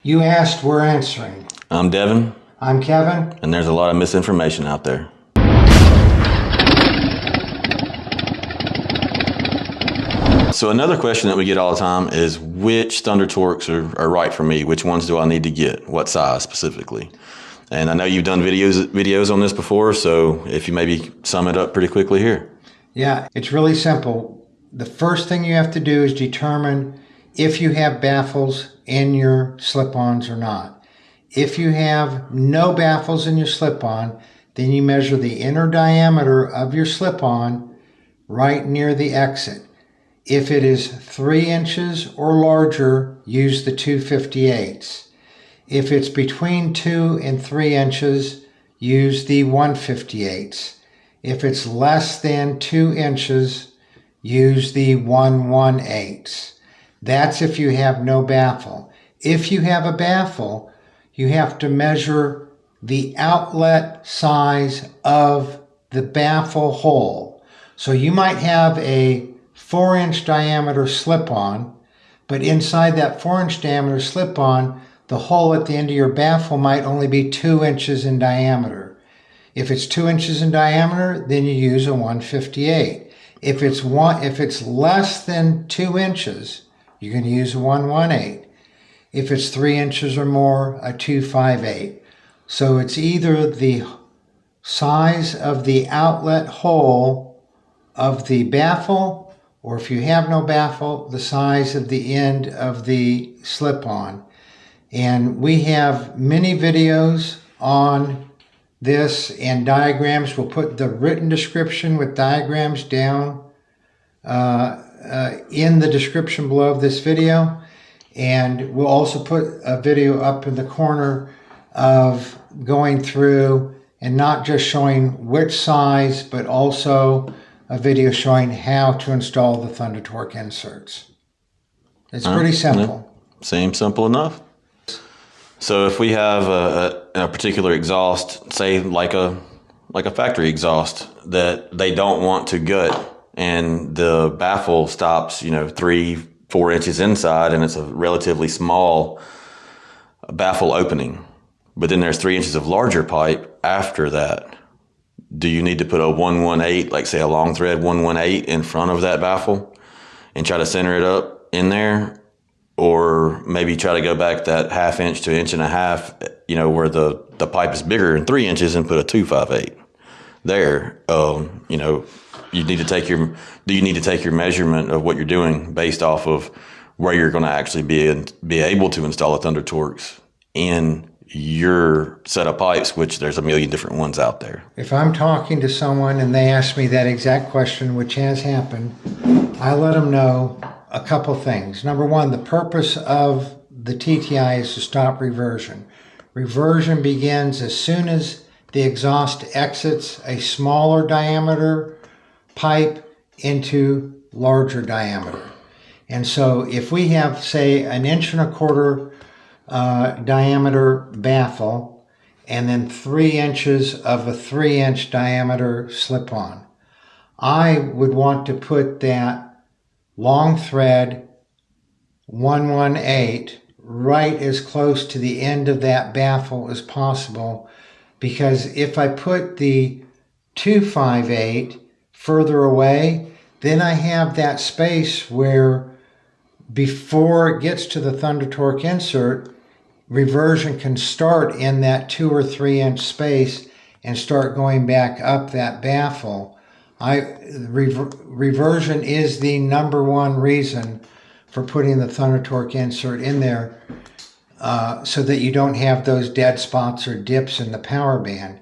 You asked, we're answering. I'm Devin. I'm Kevin. And there's a lot of misinformation out there. So another question that we get all the time is which Thunder Torques are right for me? Which ones do I need to get? What size specifically? And I know you've done videos on this before, so if you maybe sum it up pretty quickly here. Yeah, it's really simple. The first thing you have to do is determine if you have baffles in your slip-ons or not. If you have no baffles in your slip-on, then you measure the inner diameter of your slip-on right near the exit. If it is 3 inches or larger, use the 2/58. If it's between 2 and 3 inches, use the 1/58. If it's less than 2 inches, use the 1/1/8. That's if you have no baffle. If you have a baffle, you have to measure the outlet size of the baffle hole. So you might have a 4-inch diameter slip-on, but inside that 4-inch diameter slip-on, the hole at the end of your baffle might only be 2 inches in diameter. If it's 2 inches in diameter, then you use a 1/58. If it's less than 2 inches, you're going to use a 1/1/8. If it's 3 inches or more, a 2/5/8. So it's either the size of the outlet hole of the baffle, or if you have no baffle, the size of the end of the slip-on. And we have many videos on this and diagrams. We'll put the written description with diagrams down in the description below of this video. And we'll also put a video up in the corner of going through and not just showing which size, but also a video showing how to install the Thunder Torque inserts. It's pretty simple. Yeah. Seems simple enough. So if we have a particular exhaust, say like a factory exhaust that they don't want to gut, and the baffle stops, 3-4 inches inside, and it's a relatively small baffle opening, but then there's 3 inches of larger pipe after that, do you need to put a 1/1/8, like say a long thread 1/1/8 in front of that baffle and try to center it up in there? Or maybe try to go back that 1/2 inch to 1.5 inches, where the pipe is bigger than 3 inches, and put a 2/5/8 there. You need to take your measurement of what you're doing based off of where you're going to actually be able to install a Thunder Torques in your set of pipes, which there's a million different ones out there. If I'm talking to someone and they ask me that exact question, which has happened, I let them know a couple things. Number one, the purpose of the TTI is to stop reversion. Reversion begins as soon as the exhaust exits a smaller diameter pipe into larger diameter. And so if we have, say, 1.25 inch diameter baffle and then 3 inches of a 3-inch diameter slip-on, I would want to put that long thread 1/1/8 right as close to the end of that baffle as possible, because if I put the 2/5/8 further away, then I have that space where before it gets to the Thunder Torque insert, reversion can start in that 2 or 3 inch space and start going back up that baffle. Reversion is the number one reason for putting the Thunder Torque insert in there, so that you don't have those dead spots or dips in the power band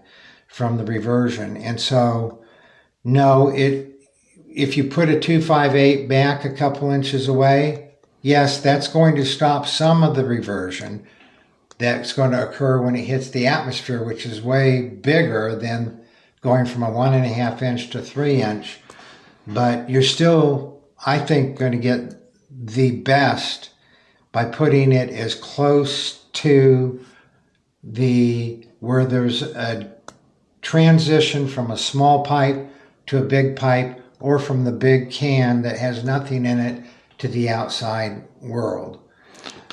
from the reversion. And so, no, if you put a 2/5/8 back a couple inches away, yes, that's going to stop some of the reversion that's going to occur when it hits the atmosphere, which is way bigger than going from a 1.5 inch to 3 inch, but you're still, I think, going to get the best by putting it as close to where there's a transition from a small pipe to a big pipe, or from the big can that has nothing in it to the outside world.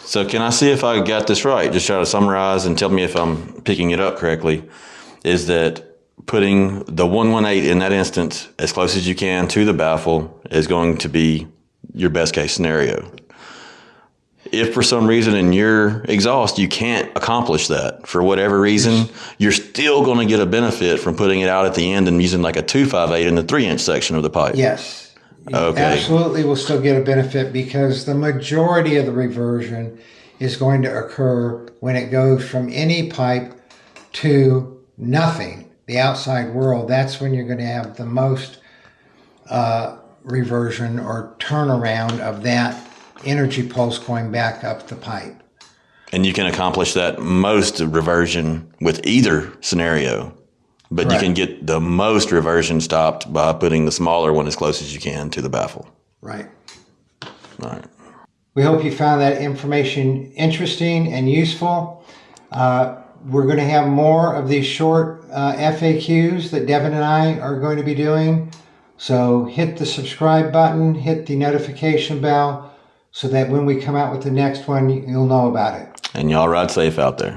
So can I see if I got this right? Just try to summarize and tell me if I'm picking it up correctly. Is that putting the 118 in that instance as close as you can to the baffle is going to be your best case scenario. If for some reason in your exhaust you can't accomplish that for whatever reason, you're still going to get a benefit from putting it out at the end and using like a 258 in the 3-inch section of the pipe. Yes. Okay. Absolutely will still get a benefit because the majority of the reversion is going to occur when it goes from any pipe to nothing, the outside world. That's when you're going to have the most reversion or turnaround of that energy pulse going back up the pipe. And you can accomplish that most reversion with either scenario, but Correct. you can get the most reversion stopped by putting the smaller one as close as you can to the baffle. Right. All right. We hope you found that information interesting and useful. We're going to have more of these short FAQs that Devin and I are going to be doing. So hit the subscribe button, hit the notification bell, so that when we come out with the next one, you'll know about it. And y'all ride safe out there.